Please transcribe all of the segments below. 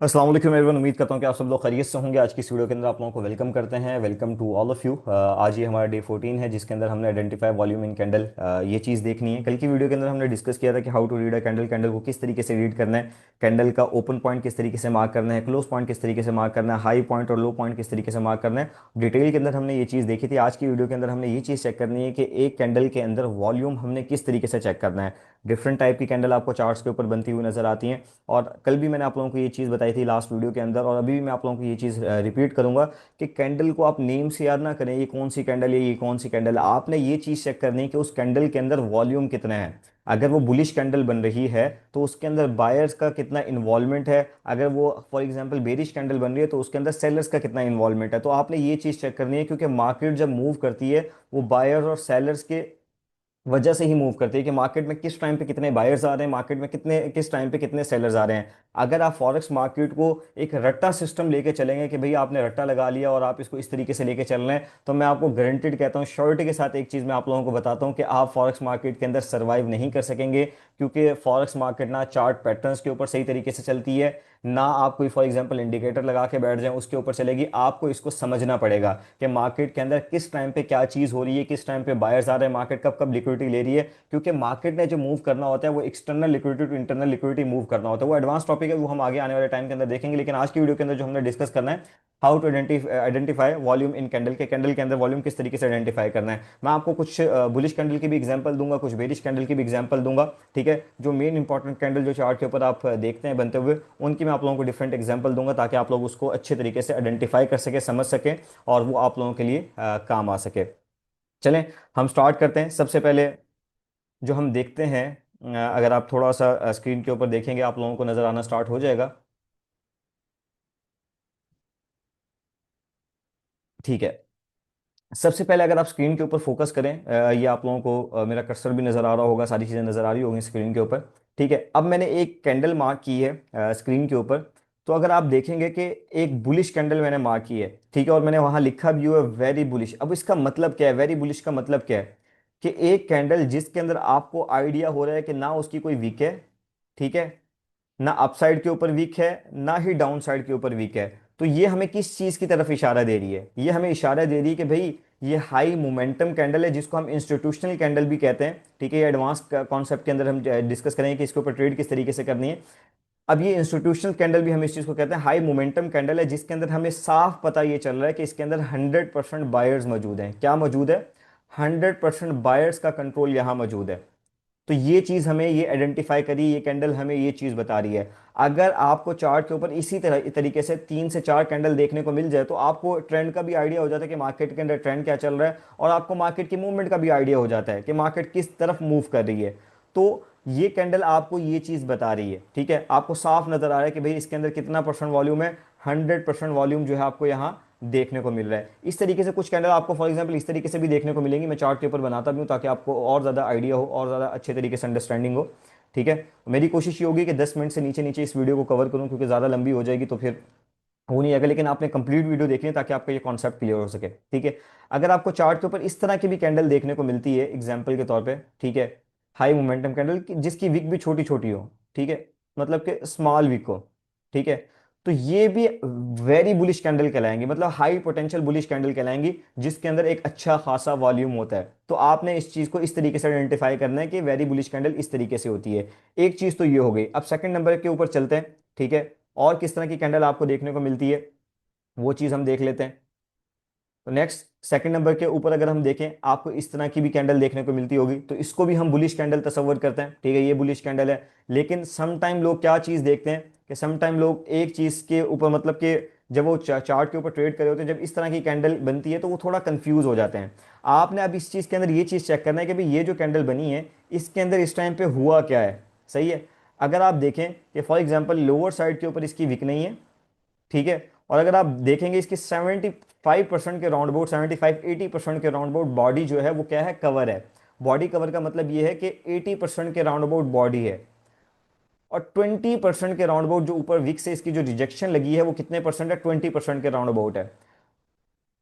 अस्सलाम वालेकुम एवरीवन। उम्मीद करता हूँ कि आप सब लोग खैरियत से होंगे। आज की इस वीडियो के अंदर आप लोगों को वेलकम करते हैं। Welcome to all of you. आज ये हमारा डे 14 है जिसके अंदर हमने आइडेंटिफाई वॉल्यूम इन कैंडल ये चीज़ देखनी है। कल की वीडियो के अंदर हमने डिस्कस किया था कि how to read a candle, candle को किस तरीके से रीड करना है, कैंडल का ओपन पॉइंट किस तरीके से मार्क करना है, क्लोज पॉइंट किस तरीके से मार्क करना है, हाई पॉइंट और लो पॉइंट किस तरीके से मार्क करना है। डिटेल के अंदर हमने ये चीज़ देखी थी। आज की वीडियो के अंदर हमने ये चीज़ चेक करनी है कि एक कैंडल के अंदर वॉल्यूम हमने किस तरीके से चेक करना है। डिफरेंट टाइप की कैंडल आपको चार्ट्स के ऊपर बनती हुई नजर आती हैं। और कल भी मैंने आप लोगों को ये चीज़ बताई थी लास्ट वीडियो के अंदर, और अभी भी मैं आप लोगों को ये चीज़ रिपीट करूंगा कि कैंडल को आप नेम से याद ना करें, ये कौन सी कैंडल है, ये कौन सी कैंडल है। आपने ये चीज़ चेक करनी है कि उस कैंडल के अंदर वॉल्यूम कितना है। अगर वो बुलिश कैंडल बन रही है तो उसके अंदर बायर्स का कितना इन्वॉल्वमेंट है। अगर वो फॉर एग्जांपल बेरिश कैंडल बन रही है तो उसके अंदर सेलर्स का कितना इन्वॉल्वमेंट है। तो आपने ये चीज़ चेक करनी है, क्योंकि मार्केट जब मूव करती है वो बायर्स और सेलर्स के वजह से ही मूव करती है कि मार्केट में किस टाइम पे कितने बायर्स आ रहे हैं, मार्केट में कितने किस टाइम पे कितने सेलर्स आ रहे हैं। अगर आप फॉरेक्स मार्केट को एक रट्टा सिस्टम लेके चलेंगे कि भाई आपने रट्टा लगा लिया और आप इसको इस तरीके से लेके चल रहे हैं, तो मैं आपको गारंटेड कहता हूँ, श्योरिटी के साथ एक चीज़ मैं आप लोगों को बताता हूँ कि आप फॉरेक्स मार्केट के अंदर सर्वाइव नहीं कर सकेंगे। क्योंकि फॉरेक्स मार्केट ना चार्ट पैटर्न्स के ऊपर सही तरीके से चलती है, ना आप कोई फॉर एग्जांपल इंडिकेटर लगा के बैठ जाएं उसके ऊपर चलेगी। आपको इसको समझना पड़ेगा कि मार्केट के अंदर किस टाइम पे क्या चीज़ हो रही है, किस टाइम पे बायर्स आ रहे हैं, मार्केट कब कब लिक्विडिटी ले रही है। क्योंकि मार्केट ने जो मूव करना होता है वो external liquidity to internal liquidity move करना होता है। वो एडवांस टॉपिक है, वो हम आगे आने वाले टाइम के अंदर देखेंगे। लेकिन आज की वीडियो के अंदर जो हमने डिस्कस करना है, how to identify volume in candle, के कैंडल के अंदर वॉल्यूम किस तरीके से आइडेंटिफाई करना है। मैं आपको कुछ बुलिश कैंडल की भी एग्जांपल दूंगा, कुछ बेरिश कैंडल की भी एग्जांपल दूंगा। ठीक है, जो मेन इंपॉर्टेंट कैंडल जो चार्ट के ऊपर आप देखते हैं बनते हुए, उनकी मैं आप लोगों को डिफरेंट एग्जांपल दूंगा ताकि आप लोग उसको अच्छे तरीके से आइडेंटिफाई कर सके, समझ सकें, और वो आप लोगों के लिए काम आ सके। चलें, हम स्टार्ट करते हैं। सबसे पहले जो हम देखते हैं, अगर आप थोड़ा सा स्क्रीन के ऊपर देखेंगे आप लोगों को नजर आना स्टार्ट हो जाएगा। ठीक है, सबसे पहले अगर आप स्क्रीन के ऊपर फोकस करें, ये आप लोगों को मेरा कर्सर भी नजर आ रहा होगा, सारी चीजें नजर आ रही होंगी स्क्रीन के ऊपर। ठीक है, अब मैंने एक कैंडल मार्क की है स्क्रीन के ऊपर। तो अगर आप देखेंगे कि एक बुलिश कैंडल मैंने मार्क की है, ठीक है, और मैंने वहां लिखा भी हुआ है वेरी बुलिश। अब इसका मतलब क्या है, वेरी बुलिश का मतलब क्या है? कि एक कैंडल जिसके अंदर आपको आइडिया हो रहा है कि ना उसकी कोई वीक है, ठीक है, ना अपसाइड के ऊपर वीक है, ना ही डाउन साइड के ऊपर वीक है। तो ये हमें किस चीज की तरफ इशारा दे रही है? ये हमें इशारा दे रही है कि भाई ये हाई मोमेंटम कैंडल है, जिसको हम इंस्टीट्यूशनल कैंडल भी कहते हैं। ठीक है, ये एडवांस कॉन्सेप्ट के अंदर हम डिस्कस करेंगे कि इसके ऊपर ट्रेड किस तरीके से करनी है। अब ये इंस्टीट्यूशनल कैंडल भी हम इस चीज को कहते हैं हाई मोमेंटम कैंडल है, जिसके अंदर हमें साफ पता ये चल रहा है कि इसके अंदर 100% बायर्स मौजूद हैं। क्या मौजूद है? 100% बायर्स का कंट्रोल यहां मौजूद है। तो ये चीज हमें ये आइडेंटिफाई करी, ये कैंडल हमें ये चीज बता रही है। अगर आपको चार्ट के ऊपर इसी तरह तरीके से 3 से 4 कैंडल देखने को मिल जाए तो आपको ट्रेंड का भी आइडिया हो जाता है कि मार्केट के अंदर ट्रेंड क्या चल रहा है, और आपको मार्केट की मूवमेंट का भी आइडिया हो जाता है कि मार्केट किस तरफ मूव कर रही है। तो ये कैंडल आपको ये चीज बता रही है। ठीक है, आपको साफ नजर आ रहा है कि भाई इसके अंदर कितना परसेंट वॉल्यूम है। 100% वॉल्यूम जो है आपको यहाँ देखने को मिल रहा है। इस तरीके से कुछ कैंडल आपको फॉर एग्जांपल इस तरीके से भी देखने को मिलेंगी। मैं चार्ट पेपर बनाता भी हूँ ताकि आपको और ज़्यादा आइडिया हो और ज़्यादा अच्छे तरीके से अंडरस्टैंडिंग हो। ठीक है, मेरी कोशिश ये होगी कि 10 मिनट से नीचे नीचे इस वीडियो को कवर करूँ, क्योंकि ज़्यादा लंबी हो जाएगी तो फिर हो नहीं आएगा। लेकिन आपने कंप्लीट वीडियो देखनी है ताकि आपका ये कॉन्सेप्ट क्लियर हो सके। ठीक है, अगर आपको चार्ट के ऊपर इस तरह की भी कैंडल देखने को मिलती है एग्जाम्पल के तौर पर, ठीक है, हाई मोमेंटम कैंडल जिसकी विक भी छोटी छोटी हो, ठीक है, मतलब कि स्मॉल विक हो, ठीक है, तो ये भी वेरी बुलिश कैंडल कहलाएंगी, मतलब हाई पोटेंशियल बुलिश कैंडल कहलाएंगी, जिसके अंदर एक अच्छा खासा वॉल्यूम होता है। तो आपने इस चीज को इस तरीके से आइडेंटिफाई करना है कि वेरी बुलिश कैंडल इस तरीके से होती है। एक चीज तो ये हो गई। अब सेकंड नंबर के ऊपर चलते हैं। ठीक है, और किस तरह की कैंडल आपको देखने को मिलती है वो चीज हम देख लेते हैं। तो नेक्स्ट सेकंड नंबर के ऊपर अगर हम देखें, आपको इस तरह की भी कैंडल देखने को मिलती होगी, तो इसको भी हम बुलिश कैंडल तस्वर करते हैं। ठीक है, ये बुलिश कैंडल है। लेकिन सम टाइम लोग क्या चीज देखते हैं कि सम टाइम लोग एक चीज के ऊपर, मतलब कि जब वो चार्ट के ऊपर ट्रेड कर रहे होते हैं, जब इस तरह की कैंडल बनती है तो वो थोड़ा कंफ्यूज हो जाते हैं। आपने अब इस चीज के अंदर ये चीज चेक करना है कि भाई ये जो कैंडल बनी है इसके अंदर इस टाइम पे हुआ क्या है। सही है, अगर आप देखें कि फॉर एग्जाम्पल लोअर साइड के ऊपर इसकी विक नहीं है, ठीक है, और अगर आप देखेंगे इसकी 75% के राउंड अबाउट, 75-80% के राउंड अबाउट बॉडी जो है वो क्या है, कवर है। बॉडी कवर का मतलब ये है कि 80% के राउंड अबाउट बॉडी है, और 20% के राउंड अबाउट जो ऊपर विक से इसकी जो रिजेक्शन लगी है वो कितने परसेंट है, 20% के राउंड अबाउट है।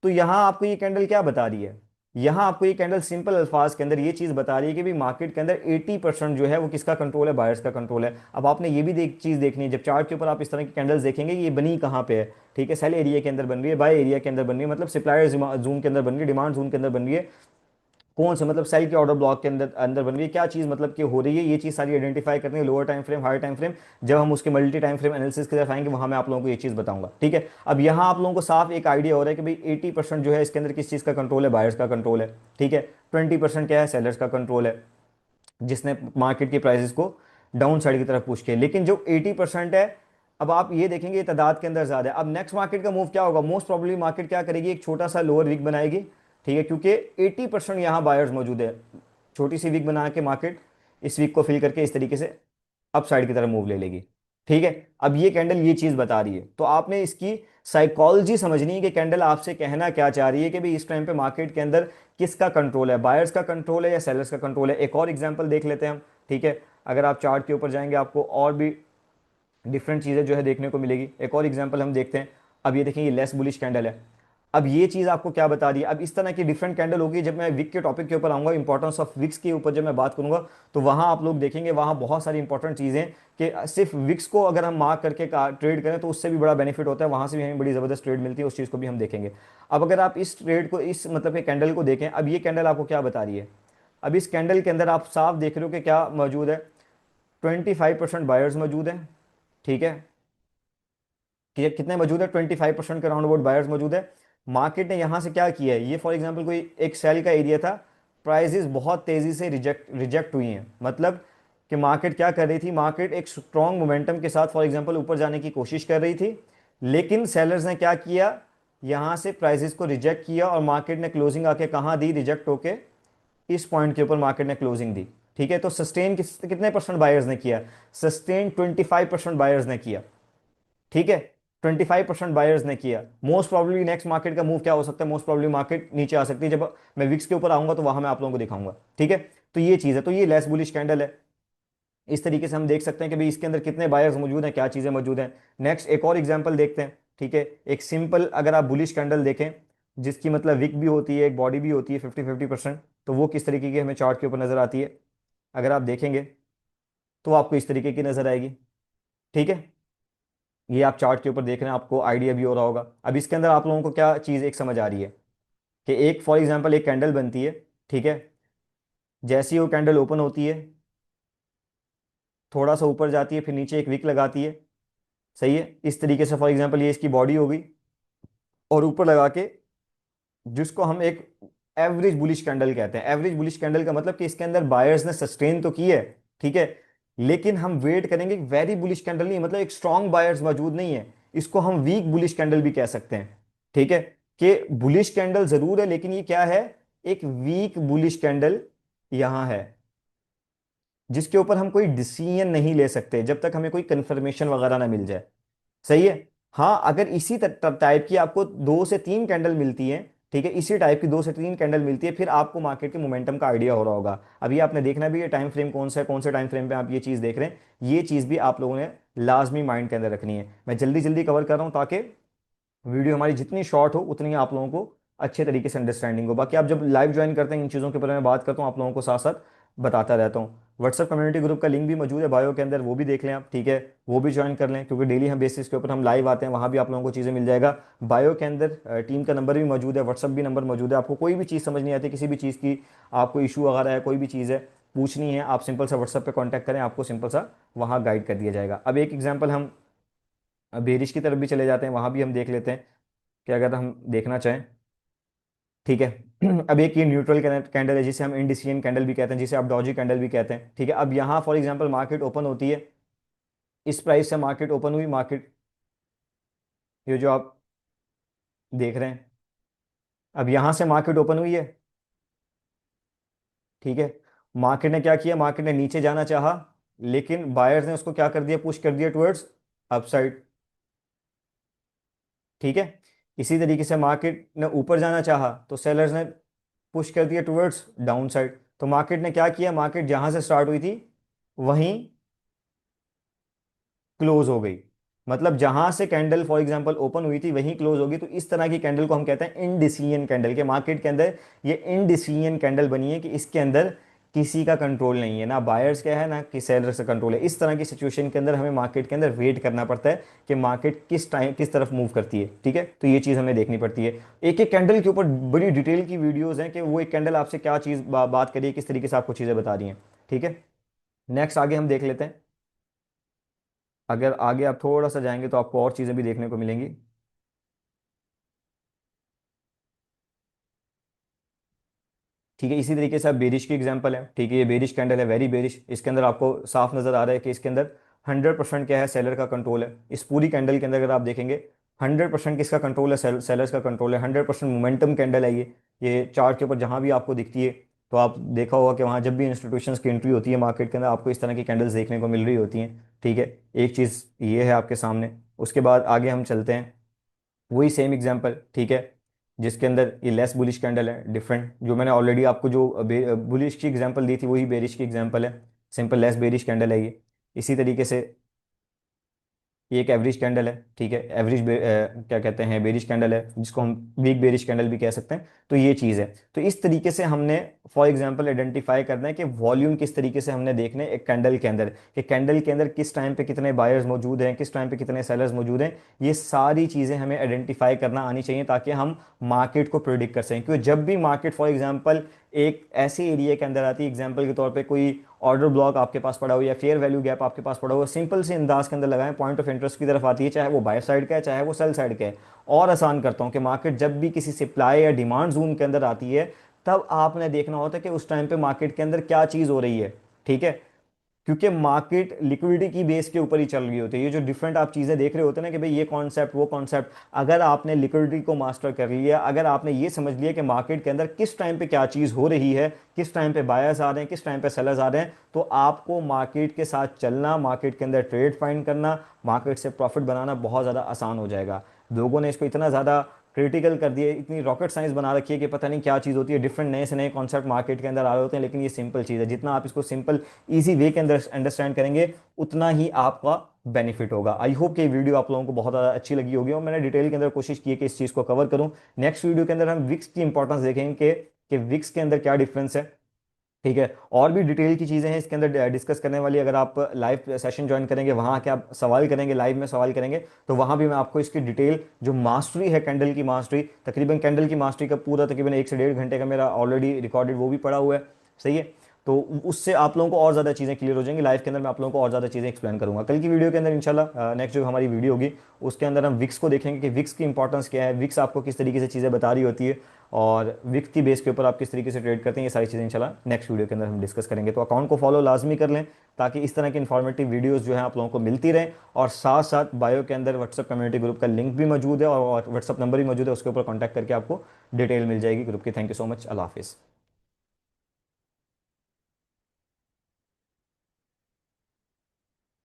तो यहां आपको ये कैंडल क्या बता रही है? यहाँ आपको ये कैंडल सिंपल अल्फाज के अंदर ये चीज बता रही है कि भी मार्केट के अंदर 80% जो है वो किसका कंट्रोल है, बायर्स का कंट्रोल है। अब आपने ये भी चीज देखनी है, जब चार्ट के ऊपर आप इस तरह की कैंडल्स देखेंगे ये बनी कहाँ पे है, ठीक है, सेल एरिया के अंदर बन रही है, बाय एरिया के अंदर बन रही है, मतलब सप्लायर जोन के अंदर बन रही है, डिमांड जोन के अंदर बन रही है, कौन से मतलब सेल के ऑर्डर ब्लॉक के अंदर अंदर बन रही है, क्या चीज़ मतलब कि हो रही है, ये चीज़ सारी आइडेंटिफाई करनी है, lower time frame, higher time frame. जब हम उसके मल्टी टाइम फ्रेम एनालिसिस की तरफ आएंगे वहां मैं आप लोगों को ये चीज़ बताऊंगा, ठीक है। अब यहाँ आप लोगों को साफ एक आइडिया हो रहा है कि भाई 80% जो है इसके अंदर किस चीज़ का कंट्रोल है, बायर्स का कंट्रोल है, ठीक है। 20% क्या है, सेलर्स का कंट्रोल है, जिसने मार्केट की प्राइसेस को डाउन साइड की तरफ पुश किया। लेकिन जो 80% है, अब आप ये देखेंगे ये तादाद के अंदर ज्यादा है। अब नेक्स्ट मार्केट का मूव क्या होगा, मोस्ट प्रोबेबली मार्केट क्या करेगी, एक छोटा सा लोअर वीक बनाएगी, ठीक है, क्योंकि 80% यहाँ बायर्स मौजूद है। छोटी सी वीक बना के मार्केट इस वीक को फिल करके इस तरीके से अप साइड की तरफ मूव ले लेगी, ठीक है। अब ये कैंडल ये चीज बता रही है, तो आपने इसकी साइकोलॉजी समझनी है कि कैंडल आपसे कहना क्या चाह रही है कि भाई इस टाइम पे मार्केट के अंदर किसका कंट्रोल है, बायर्स का कंट्रोल है या सेलर्स का कंट्रोल है। एक और एग्जांपल देख लेते हैं हम, ठीक है। अगर आप चार्ट के ऊपर जाएंगे आपको और भी डिफरेंट चीज़ें जो है देखने को मिलेगी। एक और एग्जांपल हम देखते हैं। अब ये देखें ये लेस बुलिश कैंडल है। अब ये चीज़ आपको क्या बता रही है, अब इस तरह की डिफरेंट कैंडल होगी। जब मैं विक के टॉपिक के ऊपर आऊंगा, इंपॉर्टेंस ऑफ विक्स के ऊपर जब मैं बात करूंगा, तो वहां आप लोग देखेंगे वहां बहुत सारी इंपॉर्टेंट चीज़ें कि सिर्फ विक्स को अगर हम मार्क करके ट्रेड करें तो उससे भी बड़ा बेनिफिट होता है, वहां से भी हमें बड़ी ज़बरदस्त ट्रेड मिलती है, उस चीज़ को भी हम देखेंगे। अब अगर आप इस ट्रेड को इस मतलब के कैंडल को देखें, अब ये कैंडल आपको क्या बता रही है, अब इस कैंडल के अंदर आप साफ देख रहे हो कि क्या मौजूद है, 25% बायर्स मौजूद है, ठीक है। कि कितने मौजूद है, 25% के राउंड अबाउट बायर्स मौजूद है। मार्केट ने यहां से क्या किया है, ये फॉर एग्जांपल कोई एक सेल का एरिया था, प्राइजेस बहुत तेजी से रिजेक्ट रिजेक्ट हुई हैं। मतलब कि मार्केट क्या कर रही थी, मार्केट एक स्ट्रॉन्ग मोमेंटम के साथ फॉर एग्जांपल ऊपर जाने की कोशिश कर रही थी, लेकिन सेलर्स ने क्या किया, यहां से प्राइजेस को रिजेक्ट किया और मार्केट ने क्लोजिंग आके कहां दी, रिजेक्ट होके इस पॉइंट के ऊपर मार्केट ने क्लोजिंग दी, ठीक है। तो सस्टेन कितने परसेंट बायर्स ने किया, सस्टेन 25% बायर्स ने किया, ठीक है। 25% बायर्स ने किया। मोस्ट प्रॉब्लली नेक्स्ट मार्केट का मूव क्या हो सकता है, मोस्ट प्रॉब्लली मार्केट नीचे आ सकती है। जब मैं विक्स के ऊपर आऊंगा तो वहां मैं आप लोगों को दिखाऊंगा, ठीक है। तो ये चीज है, तो ये लेस बुलिश कैंडल है। इस तरीके से हम देख सकते हैं कि भाई इसके अंदर कितने बायर्स मौजूद हैं, क्या चीजें मौजूद हैं। नेक्स्ट एक और एग्जांपल देखते हैं, ठीक है। एक सिंपल अगर आप बुलिश कैंडल देखें, जिसकी मतलब विक भी होती है, एक बॉडी भी होती है 50-50%, तो वो किस तरीके की हमें चार्ट के ऊपर नजर आती है, अगर आप देखेंगे तो आपको इस तरीके की नजर आएगी, ठीक है। ये आप चार्ट के ऊपर देख रहे हैं, आपको आइडिया भी हो रहा होगा। अब इसके अंदर आप लोगों को क्या चीज़ एक समझ आ रही है कि एक फॉर एग्जांपल एक कैंडल बनती है, ठीक है। जैसी वो कैंडल ओपन होती है, थोड़ा सा ऊपर जाती है, फिर नीचे एक विक लगाती है, सही है। इस तरीके से फॉर एग्जांपल ये इसकी बॉडी होगी, और ऊपर लगा के जिसको हम एक एवरेज बुलिश कैंडल कहते हैं। एवरेज बुलिश कैंडल का मतलब कि इसके अंदर बायर्स ने सस्टेन तो की है, ठीक है, लेकिन हम वेट करेंगे। वेरी बुलिश कैंडल नहीं, मतलब एक स्ट्रॉन्ग बायर्स मौजूद नहीं है, इसको हम वीक बुलिश कैंडल भी कह सकते हैं, ठीक है। कि बुलिश कैंडल जरूर है, लेकिन ये क्या है, एक वीक बुलिश कैंडल यहां है, जिसके ऊपर हम कोई डिसीजन नहीं ले सकते जब तक हमें कोई कंफर्मेशन वगैरह ना मिल जाए, सही है। हाँ, अगर इसी टाइप की आपको 2 से 3 कैंडल मिलती है, ठीक है, इसी टाइप की 2 से 3 कैंडल मिलती है, फिर आपको मार्केट के मोमेंटम का आइडिया हो रहा होगा। अभी आपने देखना भी है टाइम फ्रेम कौन सा है, कौन से टाइम फ्रेम पे आप ये चीज देख रहे हैं, ये चीज भी आप लोगों ने लाजमी माइंड के अंदर रखनी है। मैं जल्दी जल्दी कवर कर रहा हूं ताकि वीडियो हमारी जितनी शॉर्ट हो उतनी आप लोगों को अच्छे तरीके से अंडरस्टैंडिंग हो। बाकी आप जब लाइव ज्वाइन करते हैं इन चीज़ों के बारे में बात करता हूँ, आप लोगों को साथ साथ बताता रहता हूँ। व्हाट्सएप कम्युनिटी ग्रुप का लिंक भी मौजूद है बायो के अंदर, वो भी देख लें आप, ठीक है, वो भी ज्वाइन कर लें, क्योंकि डेली हम बेसिस के ऊपर हम लाइव आते हैं, वहाँ भी आप लोगों को चीज़ें मिल जाएगा। बायो के अंदर टीम का नंबर भी मौजूद है, व्हाट्सएप भी नंबर मौजूद है। आपको कोई भी चीज़ समझ नहीं आती, किसी भी चीज़ की आपको इशू वगैरह है, कोई भी चीज़ है पूछनी है, आप सिंपल सा व्हाट्सएप पे कांटेक्ट करें, आपको सिंपल सा वहाँ गाइड कर दिया जाएगा। अब एक एग्जांपल हम बेरिश की तरफ भी चले जाते हैं, वहाँ भी हम देख लेते हैं कि अगर हम देखना चाहें, ठीक है। अब एक ये न्यूट्रल कैंडल है, जिसे हम इंडिसियन कैंडल भी कहते हैं, जिसे आप डॉजी कैंडल भी कहते हैं, ठीक है। अब यहाँ फॉर एग्जांपल मार्केट ओपन होती है, इस प्राइस से मार्केट ओपन हुई, मार्केट ये जो आप देख रहे हैं, अब यहाँ से मार्केट ओपन हुई है, ठीक है। मार्केट ने क्या किया, मार्केट ने नीचे जाना चाहा, लेकिन बायर्स ने उसको क्या कर दिया, पुश कर दिया टुवर्ड्स अपसाइड, ठीक है। इसी तरीके से मार्केट ने ऊपर जाना चाहा तो सेलर्स ने पुश कर दिया टुवर्ड्स डाउन साइड। तो मार्केट ने क्या किया, मार्केट जहां से स्टार्ट हुई थी वहीं क्लोज हो गई, मतलब जहां से कैंडल फॉर एग्जांपल ओपन हुई थी वहीं क्लोज होगी, तो इस तरह की कैंडल को हम कहते हैं इनडिसीजन कैंडल। के मार्केट के अंदर ये इनडिसीजन कैंडल बनी है कि इसके अंदर किसी का कंट्रोल नहीं है, ना बायर्स का है ना कि सेलर्स का कंट्रोल है। इस तरह की सिचुएशन के अंदर हमें मार्केट के अंदर वेट करना पड़ता है कि मार्केट किस टाइम किस तरफ मूव करती है। ठीक है, तो ये चीज़ हमें देखनी पड़ती है। एक एक कैंडल के ऊपर बड़ी डिटेल की वीडियोस हैं कि वो एक कैंडल आपसे क्या चीज़ बात करिए, किस तरीके से आपको चीज़ें बता रही हैं। ठीक है, नेक्स्ट आगे हम देख लेते हैं। अगर आगे आप थोड़ा सा जाएंगे तो आपको और चीज़ें भी देखने को मिलेंगी। ठीक है, इसी तरीके से आप बेरिश की एग्जांपल है। ठीक है, ये बेरिश कैंडल है, वेरी बेरिश। इसके अंदर आपको साफ नजर आ रहा है कि इसके अंदर 100% क्या है, सेलर का कंट्रोल है। इस पूरी कैंडल के अंदर अगर आप देखेंगे 100% किसका कंट्रोल है, सेलर्स का कंट्रोल है। 100% मोमेंटम कैंडल है ये चार्ट के ऊपर जहां भी आपको दिखती है, तो आप देखा होगा कि वहां जब भी इंस्टीट्यूशंस की एंट्री होती है मार्केट के अंदर आपको इस तरह की कैंडल्स देखने को मिल रही होती हैं। ठीक है, एक चीज़ ये है आपके सामने। उसके बाद आगे हम चलते हैं, वही सेम एग्जांपल। ठीक है, जिसके अंदर ये लेस बुलिश कैंडल है, डिफरेंट। जो मैंने ऑलरेडी आपको जो बुलिश की एग्जांपल दी थी वही बेरिश की एग्जांपल है। सिंपल लेस बेरिश कैंडल है ये। इसी तरीके से ये एक एवरेज कैंडल है। ठीक है, एवरेज क्या कहते हैं, बेरिश कैंडल है, जिसको हम वीक बेरिश कैंडल भी कह सकते हैं। तो ये चीज़ है। तो इस तरीके से हमने फॉर एग्जांपल आइडेंटिफाई करना है कि वॉल्यूम किस तरीके से हमने देखने हैं एक कैंडल के अंदर, कि कैंडल के अंदर किस टाइम पे कितने बायर्स मौजूद हैं, किस टाइम पे कितने सेलर्स मौजूद हैं। ये सारी चीज़ें हमें आइडेंटिफाई करना आनी चाहिए ताकि हम मार्केट को प्रिडिक्ट कर सकें। क्योंकि जब भी मार्केट फॉर एग्जांपल एक ऐसे एरिया के अंदर आती है, एग्जांपल के तौर पे कोई ऑर्डर ब्लॉक आपके पास पड़ा हो या फेयर वैल्यू गैप आपके पास पड़ा हो, सिंपल से अंदाज के अंदर लगाएं, पॉइंट ऑफ इंटरेस्ट की तरफ आती है, चाहे वो बायर साइड का है चाहे वो सेल साइड का है। और आसान करता हूं कि मार्केट जब भी किसी सप्लाई या डिमांड जोन के अंदर आती है, तब आपने देखना होता है कि उस टाइम पे मार्केट के अंदर क्या चीज़ हो रही है। ठीक है, क्योंकि मार्केट लिक्विडिटी की बेस के ऊपर ही चल रही होती है। ये जो डिफरेंट आप चीज़ें देख रहे होते हैं ना कि भाई ये कॉन्सेप्ट वो कॉन्सेप्ट, अगर आपने लिक्विडिटी को मास्टर कर लिया, अगर आपने ये समझ लिया कि मार्केट के अंदर किस टाइम पे क्या चीज़ हो रही है, किस टाइम पे बायर्स आ रहे हैं, किस टाइम पे सेलर्स आ रहे हैं, तो आपको मार्केट के साथ चलना, मार्केट के अंदर ट्रेड फाइंड करना, मार्केट से प्रॉफिट बनाना बहुत ज़्यादा आसान हो जाएगा। लोगों ने इसको इतना ज़्यादा क्रिटिकल कर दिया, इतनी रॉकेट साइंस बना रखी है कि पता नहीं क्या चीज़ होती है, डिफरेंट नए से नए कॉन्सेप्ट मार्केट के अंदर आ रहे होते हैं। लेकिन ये सिंपल चीज़ है, जितना आप इसको सिंपल इजी वे के अंदर अंडरस्टैंड करेंगे उतना ही आपका बेनिफिट होगा। आई होप कि ये वीडियो आप लोगों को बहुत ज़्यादा अच्छी लगी होगी और मैंने डिटेल के अंदर कोशिश की है कि इस चीज़ को कवर करूं। नेक्स्ट वीडियो के अंदर हम विक्स की इंपॉर्टेंस देखेंगे कि विक्स के अंदर क्या डिफरेंस है। ठीक है, और भी डिटेल की चीज़ें हैं इसके अंदर डिस्कस करने वाली। अगर आप लाइव सेशन ज्वाइन करेंगे, वहाँ आके आप सवाल करेंगे, लाइव में सवाल करेंगे, तो वहाँ भी मैं आपको इसकी डिटेल जो मास्टरी है कैंडल की मास्टरी, तकरीबन कैंडल की मास्टरी का पूरा तकरीबन 1 से 1.5 घंटे का मेरा ऑलरेडी रिकॉर्डेड वो भी पड़ा हुआ है। सही है, तो उससे आप लोगों को और ज़्यादा चीज़ें क्लियर हो जाएंगी। लाइव के अंदर मैं आप लोगों को और ज़्यादा चीज़ें एक्सप्लेन करूंगा। कल की वीडियो के अंदर इंशाल्लाह नेक्स्ट जो हमारी वीडियो होगी उसके अंदर हम विक्स को देखेंगे कि विक्स की इंपॉर्टेंस क्या है, विक्स आपको किस तरीके से चीज़ें बता रही होती है, और विक्स की बेस के ऊपर आप किस तरीके से ट्रेड करते हैं। ये सारी चीज़ें इंशाल्लाह नेक्स्ट वीडियो के अंदर हम डिस्कस करेंगे। तो अकाउंट को फॉलो लाजमी कर लें ताकि इस तरह की इन्फॉर्मेटिव वीडियोस जो है आप लोगों को मिलती रहें। और साथ साथ बायो के अंदर व्हाट्सअप कम्युनिटी ग्रुप का लिंक भी मौजूद है और व्हाट्सअप नंबर भी मौजूद है, उसके ऊपर कॉन्टैक्ट करके आपको डिटेल मिल जाएगी ग्रुप की। थैंक यू सो मच, अल्लाह हाफिज़।